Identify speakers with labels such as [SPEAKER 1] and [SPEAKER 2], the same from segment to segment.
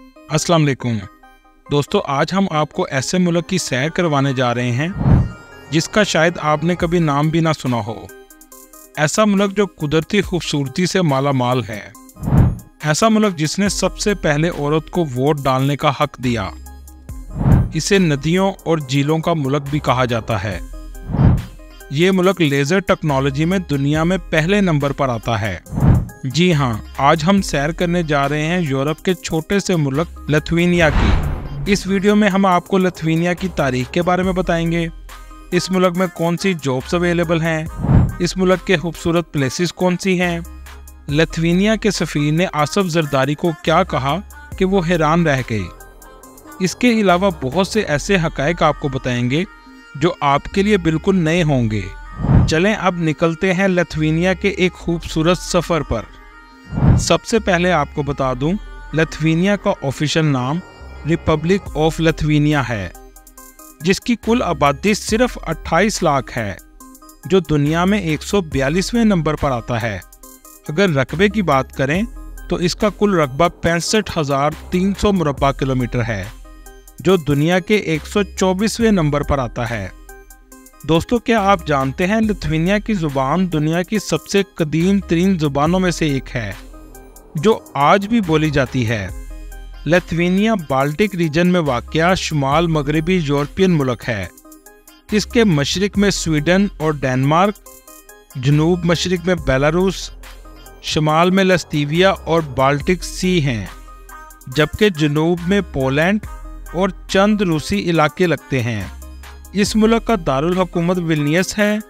[SPEAKER 1] अस्सलाम वालेकुम दोस्तों, आज हम आपको ऐसे मुल्क की सैर करवाने जा रहे हैं जिसका शायद आपने कभी नाम भी ना सुना हो। ऐसा मुल्क जो कुदरती खूबसूरती से माला माल है। ऐसा मुल्क जिसने सबसे पहले औरत को वोट डालने का हक दिया। इसे नदियों और झीलों का मुल्क भी कहा जाता है। ये मुल्क लेज़र टेक्नोलॉजी में दुनिया में पहले नंबर पर आता है। जी हाँ, आज हम सैर करने जा रहे हैं यूरोप के छोटे से मुल्क लिथुआनिया की। इस वीडियो में हम आपको लिथुआनिया की तारीख के बारे में बताएंगे। इस मुल्क में कौन सी जॉब्स अवेलेबल हैं, इस मुल्क के खूबसूरत प्लेसेस कौन सी हैं, लिथुआनिया के सफ़ीर ने आसफ जरदारी को क्या कहा कि वो हैरान रह गए। इसके अलावा बहुत से ऐसे हक़ाइक़ आपको बताएंगे जो आपके लिए बिल्कुल नए होंगे। चलें अब निकलते हैं लिथुआनिया के एक खूबसूरत सफ़र पर। सबसे पहले आपको बता दूं, लिथुआनिया का ऑफिशियल नाम रिपब्लिक ऑफ लिथुआनिया है, जिसकी कुल आबादी सिर्फ 28 लाख है, जो दुनिया में 142वें नंबर पर आता है। अगर रकबे की बात करें तो इसका कुल रकबा 65,300 मुरब्बा किलोमीटर है, जो दुनिया के 124वें नंबर पर आता है। दोस्तों, क्या आप जानते हैं लिथुआनिया की ज़ुबान दुनिया की सबसे कदीम तरीन ज़ुबानों में से एक है, जो आज भी बोली जाती है। लिथुआनिया बाल्टिक रीजन में वाक़या शुमाल मगरबी यूरोपियन मुल्क है। इसके मशरिक में स्वीडन और डेनमार्क, जनूब मशरिक में बेलारूस, शुमाल में लस्तीविया और बाल्टिक सी हैं, जबकि जनूब में पोलैंड और चंद रूसी इलाके लगते हैं। इस मुल्क का दारुल हुकूमत विल्नियस है।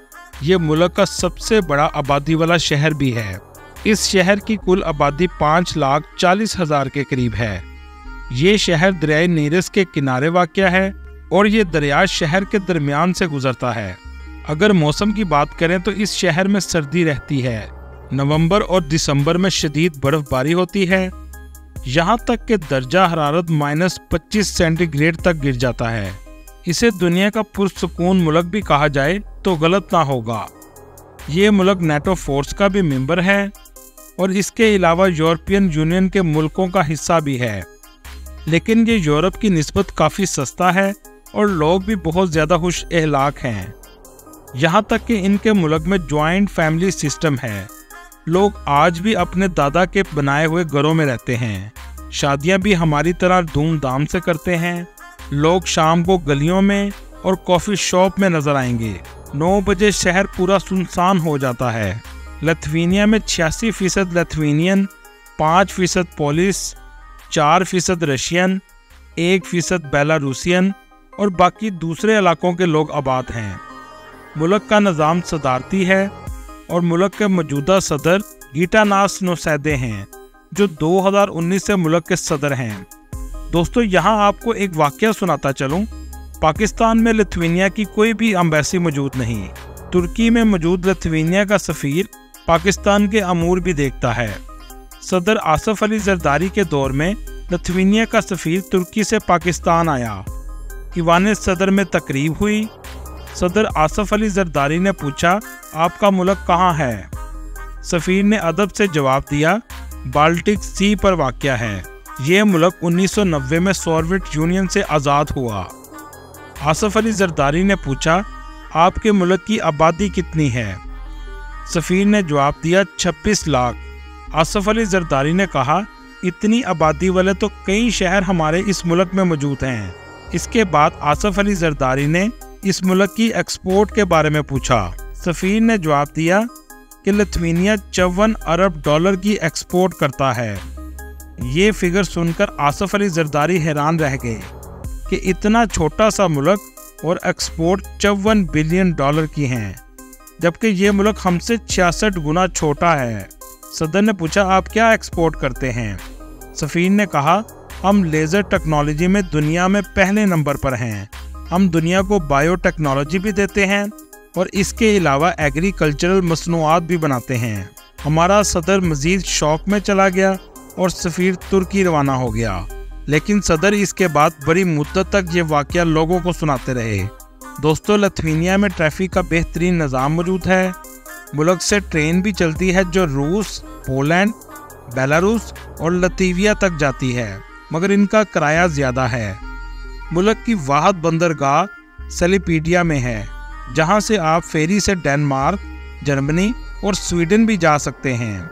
[SPEAKER 1] ये मुल्क का सबसे बड़ा आबादी वाला शहर भी है। इस शहर की कुल आबादी 5,40,000 के करीब है। ये शहर दरियाए नीरस के किनारे वाक़या है और ये दरिया शहर के दरमियान से गुजरता है। अगर मौसम की बात करें तो इस शहर में सर्दी रहती है। नवंबर और दिसंबर में शदीद बर्फबारी होती है, यहाँ तक कि दर्जा हरारत -25 सेंटीग्रेड तक गिर जाता है। इसे दुनिया का पुरसुकून मुल्क भी कहा जाए तो गलत ना होगा। ये मुल्क नेटो फोर्स का भी मेंबर है और इसके अलावा यूरोपियन यूनियन के मुल्कों का हिस्सा भी है। लेकिन ये यूरोप की निस्बत काफ़ी सस्ता है और लोग भी बहुत ज़्यादा खुश अहलाक हैं। यहाँ तक कि इनके मुल्क में जॉइंट फैमिली सिस्टम है। लोग आज भी अपने दादा के बनाए हुए घरों में रहते हैं। शादियाँ भी हमारी तरह धूमधाम से करते हैं। लोग शाम को गलियों में और कॉफ़ी शॉप में नज़र आएंगे। 9 बजे शहर पूरा सुनसान हो जाता है। लिथुआनिया में 86% लिथुआनियन, 5% पोलिश, 4% रशियन, 1% बेलारूसियन और बाकी दूसरे इलाकों के लोग आबाद हैं। मुल्क का निज़ाम सदारती है और मुल्क के मौजूदा सदर गीटानास नौसेदे हैं, जो 2019 से मुल्क के सदर हैं। दोस्तों, यहाँ आपको एक वाक़या सुनाता चलूँ। पाकिस्तान में लिथुआनिया की कोई भी एम्बेसी मौजूद नहीं। तुर्की में मौजूद लिथुआनिया का सफ़ीर पाकिस्तान के अमूर भी देखता है। सदर आसफ अली जरदारी के दौर में लिथुआनिया का सफ़ीर तुर्की से पाकिस्तान आया। ईवान सदर में तकरीब हुई। सदर आसफ अली जरदारी ने पूछा, आपका मुल्क कहाँ है? सफ़ीर ने अदब से जवाब दिया, बाल्टिक सी पर वाक़या है। ये मुल्क 1990 में सोवियत यूनियन से आज़ाद हुआ। आसफ अली जरदारी ने पूछा, आपके मुल्क की आबादी कितनी है? सफ़ीर ने जवाब दिया, 26 लाख। आसफ अली जरदारी ने कहा, इतनी आबादी वाले तो कई शहर हमारे इस मुल्क में मौजूद हैं। इसके बाद आसफ अली जरदारी ने इस मुल्क की एक्सपोर्ट के बारे में पूछा। सफ़ीर ने जवाब दिया कि लिथुआनिया 54 अरब डॉलर की एक्सपोर्ट करता है। ये फिगर सुनकर आसफ अली जरदारी हैरान रह गए कि इतना छोटा सा मुल्क और एक्सपोर्ट 54 बिलियन डॉलर की हैं, जबकि ये मुल्क हमसे 66 गुना छोटा है। सदर ने पूछा, आप क्या एक्सपोर्ट करते हैं? सफ़ीर ने कहा, हम लेज़र टेक्नोलॉजी में दुनिया में पहले नंबर पर हैं। हम दुनिया को बायोटेक्नोलॉजी भी देते हैं और इसके अलावा एग्रीकल्चरल मसनूआत भी बनाते हैं। हमारा सदर मज़ीद शौक में चला गया और सफ़ीर तुर्की रवाना हो गया। लेकिन सदर इसके बाद बड़ी मुद्दत तक ये वाक़या लोगों को सुनाते रहे। दोस्तों, लिथुआनिया में ट्रैफिक का बेहतरीन निज़ाम मौजूद है। मुल्क से ट्रेन भी चलती है जो रूस, पोलैंड, बेलारूस और लतीविया तक जाती है। मगर इनका किराया ज़्यादा है। मुल्क की वाहिद बंदरगाह सेलिपीडिया में है, जहां से आप फेरी से डेनमार्क, जर्मनी और स्वीडन भी जा सकते हैं।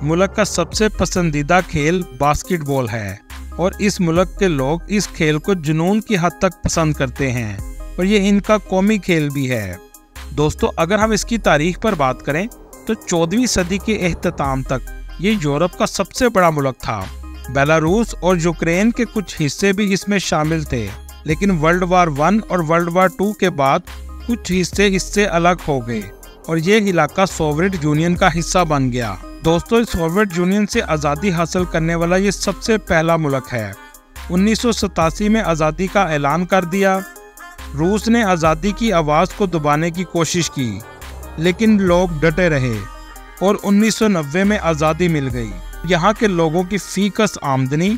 [SPEAKER 1] मुल्क का सबसे पसंदीदा खेल बास्केटबॉल है और इस मुल्क के लोग इस खेल को जुनून की हद तक पसंद करते हैं और ये इनका कौमी खेल भी है। दोस्तों, अगर हम इसकी तारीख पर बात करें तो 14वीं सदी के एख्तिताम तक ये यूरोप का सबसे बड़ा मुल्क था। बेलारूस और यूक्रेन के कुछ हिस्से भी इसमें शामिल थे, लेकिन वर्ल्ड वार 1 और वर्ल्ड वार 2 के बाद कुछ हिस्से इससे अलग हो गए और ये इलाका सोवियत यूनियन का हिस्सा बन गया। दोस्तों, सोवियत यूनियन से आज़ादी हासिल करने वाला ये सबसे पहला मुल्क है। 1987 में आज़ादी का ऐलान कर दिया। रूस ने आज़ादी की आवाज़ को दबाने की कोशिश की, लेकिन लोग डटे रहे और 1990 में आज़ादी मिल गई। यहाँ के लोगों की फीकस आमदनी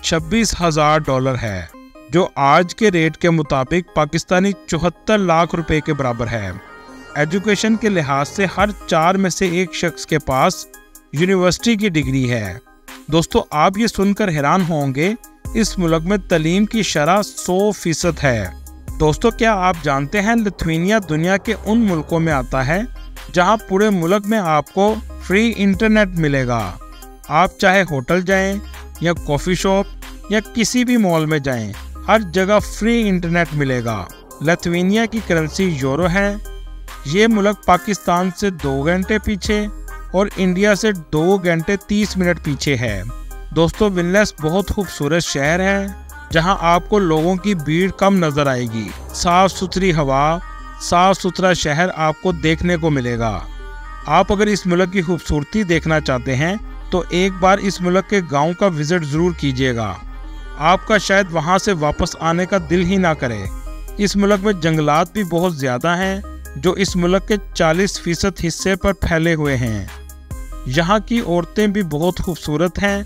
[SPEAKER 1] $26,000 है, जो आज के रेट के मुताबिक पाकिस्तानी 74 लाख रुपए के बराबर है। एजुकेशन के लिहाज से हर 4 में से 1 शख्स के पास यूनिवर्सिटी की डिग्री है। दोस्तों, आप ये सुनकर हैरान होंगे, इस मुल्क में तालीम की शरह 100% है। दोस्तों, क्या आप जानते हैं लिथुआनिया दुनिया के उन मुल्कों में आता है जहां पूरे मुल्क में आपको फ्री इंटरनेट मिलेगा। आप चाहे होटल जाएं या कॉफ़ी शॉप या किसी भी मॉल में जाएं, हर जगह फ्री इंटरनेट मिलेगा। लिथुआनिया की करेंसी यूरो है। ये मुल्क पाकिस्तान से 2 घंटे पीछे और इंडिया से 2 घंटे 30 मिनट पीछे है। दोस्तों, विलनियस बहुत खूबसूरत शहर है जहां आपको लोगों की भीड़ कम नजर आएगी। साफ सुथरी हवा, साफ सुथरा शहर आपको देखने को मिलेगा। आप अगर इस मुल्क की खूबसूरती देखना चाहते हैं तो एक बार इस मुल्क के गांव का विजिट ज़रूर कीजिएगा। आपका शायद वहां से वापस आने का दिल ही ना करे। इस मुल्क में जंगलात भी बहुत ज़्यादा हैं, जो इस मुल्क के 40% हिस्से पर फैले हुए हैं। यहाँ की औरतें भी बहुत खूबसूरत हैं।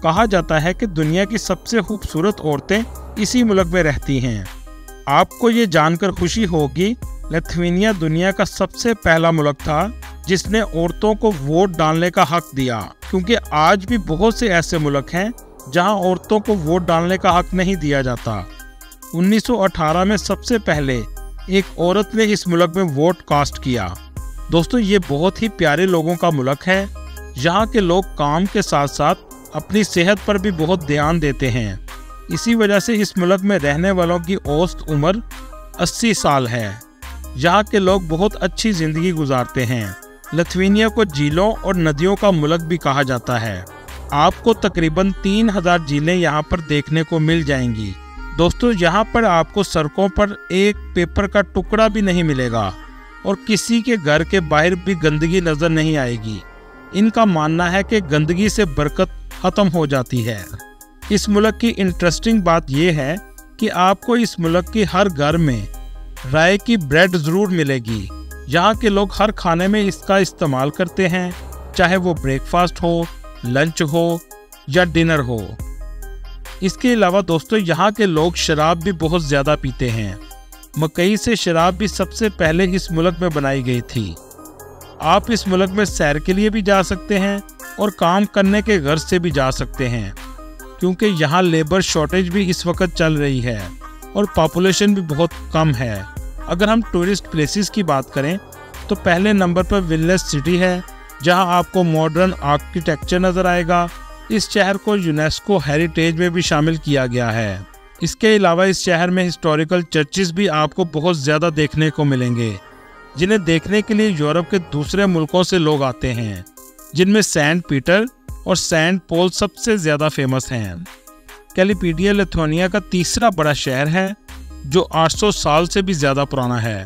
[SPEAKER 1] कहा जाता है कि दुनिया की सबसे खूबसूरत औरतें इसी मुल्क में रहती हैं। आपको ये जानकर खुशी होगी, लिथुआनिया दुनिया का सबसे पहला मुल्क था जिसने औरतों को वोट डालने का हक दिया, क्योंकि आज भी बहुत से ऐसे मुल्क हैं जहां औरतों को वोट डालने का हक नहीं दिया जाता। 1918 में सबसे पहले एक औरत ने इस मुल्क में वोट कास्ट किया। दोस्तों, ये बहुत ही प्यारे लोगों का मुल्क है। यहाँ के लोग काम के साथ साथ अपनी सेहत पर भी बहुत ध्यान देते हैं। इसी वजह से इस मुल्क में रहने वालों की औसत उम्र 80 साल है। यहाँ के लोग बहुत अच्छी ज़िंदगी गुजारते हैं। लिथुआनिया को झीलों और नदियों का मुल्क भी कहा जाता है। आपको तकरीबन 3000 झीलें यहाँ पर देखने को मिल जाएंगी। दोस्तों, यहाँ पर आपको सड़कों पर एक पेपर का टुकड़ा भी नहीं मिलेगा और किसी के घर के बाहर भी गंदगी नज़र नहीं आएगी। इनका मानना है कि गंदगी से बरकत ख़त्म हो जाती है। इस मुल्क की इंटरेस्टिंग बात यह है कि आपको इस मुल्क की हर घर में राय की ब्रेड ज़रूर मिलेगी। यहाँ के लोग हर खाने में इसका इस्तेमाल करते हैं, चाहे वो ब्रेकफास्ट हो, लंच हो या डिनर हो। इसके अलावा दोस्तों, यहाँ के लोग शराब भी बहुत ज़्यादा पीते हैं। मकई से शराब भी सबसे पहले इस मुल्क में बनाई गई थी। आप इस मुल्क में सैर के लिए भी जा सकते हैं और काम करने के गर्ज से भी जा सकते हैं, क्योंकि यहाँ लेबर शॉर्टेज भी इस वक्त चल रही है और पॉपुलेशन भी बहुत कम है। अगर हम टूरिस्ट प्लेसेस की बात करें तो पहले नंबर पर विलनियस सिटी है, जहां आपको मॉडर्न आर्किटेक्चर नज़र आएगा। इस शहर को यूनेस्को हेरिटेज में भी शामिल किया गया है। इसके अलावा इस शहर में हिस्टोरिकल चर्चेस भी आपको बहुत ज़्यादा देखने को मिलेंगे, जिन्हें देखने के लिए यूरोप के दूसरे मुल्कों से लोग आते हैं, जिनमें सेंट पीटर और सेंट पॉल सबसे ज़्यादा फेमस हैं। सेलिपीडिया लिथुआनिया का तीसरा बड़ा शहर है, जो 800 साल से भी ज़्यादा पुराना है।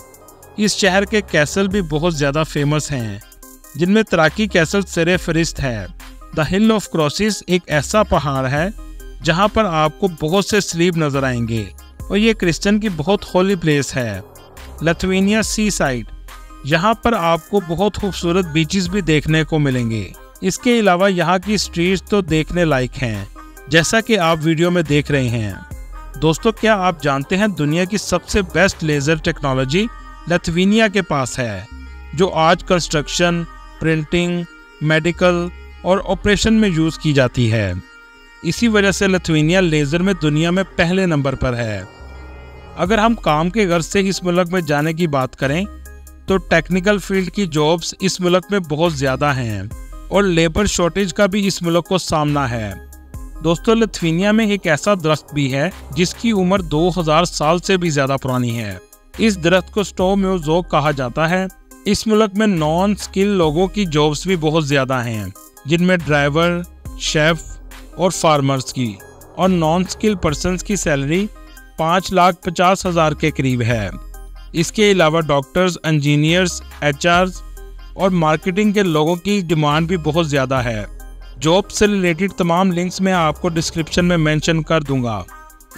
[SPEAKER 1] इस शहर के कैसल भी बहुत ज़्यादा फेमस हैं, जिनमें तराकी कैसल सिरे फरिस्त है। द हिल ऑफ क्रॉसेस एक ऐसा पहाड़ है जहां पर आपको बहुत से स्लीप नज़र आएंगे और ये क्रिश्चियन की बहुत होली प्लेस है। लिथुआनिया सी साइड, यहाँ पर आपको बहुत खूबसूरत बीचेस भी देखने को मिलेंगे। इसके अलावा यहाँ की स्ट्रीट्स तो देखने लायक हैं, जैसा कि आप वीडियो में देख रहे हैं। दोस्तों, क्या आप जानते हैं दुनिया की सबसे बेस्ट लेज़र टेक्नोलॉजी लिथुआनिया के पास है, जो आज कंस्ट्रक्शन, प्रिंटिंग, मेडिकल और ऑपरेशन में यूज़ की जाती है। इसी वजह से लिथुआनिया लेज़र में दुनिया में पहले नंबर पर है। अगर हम काम के गर्ज से इस मुल्क में जाने की बात करें तो टेक्निकल फील्ड की जॉब्स इस मुल्क में बहुत ज़्यादा हैं और लेबर शॉर्टेज का भी इस मुल्क को सामना है। दोस्तों, लिथुआनिया में एक ऐसा दरख्त भी है जिसकी उम्र 2000 साल से भी ज़्यादा पुरानी है। इस दरख्त को स्टोमोज़ोक कहा जाता है। इस मुल्क में नॉन स्किल लोगों की जॉब्स भी बहुत ज़्यादा हैं, जिनमें ड्राइवर, शेफ और फार्मर्स की, और नॉन स्किल पर्सनस की सैलरी 5,50,000 के करीब है। इसके अलावा डॉक्टर्स, इंजीनियर्स, एचआर्स और मार्केटिंग के लोगों की डिमांड भी बहुत ज़्यादा है। जॉब से रिलेटेड तमाम लिंक्स मैं आपको डिस्क्रिप्शन में मेंशन कर दूंगा।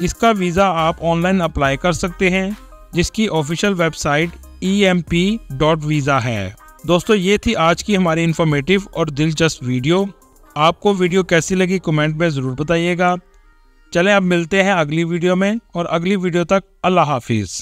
[SPEAKER 1] इसका वीज़ा आप ऑनलाइन अप्लाई कर सकते हैं, जिसकी ऑफिशियल वेबसाइट emp.visa है। दोस्तों, ये थी आज की हमारी इन्फॉर्मेटिव और दिलचस्प वीडियो। आपको वीडियो कैसी लगी कमेंट में ज़रूर बताइएगा। चलें अब मिलते हैं अगली वीडियो में, और अगली वीडियो तक अल्लाह हाफिज़।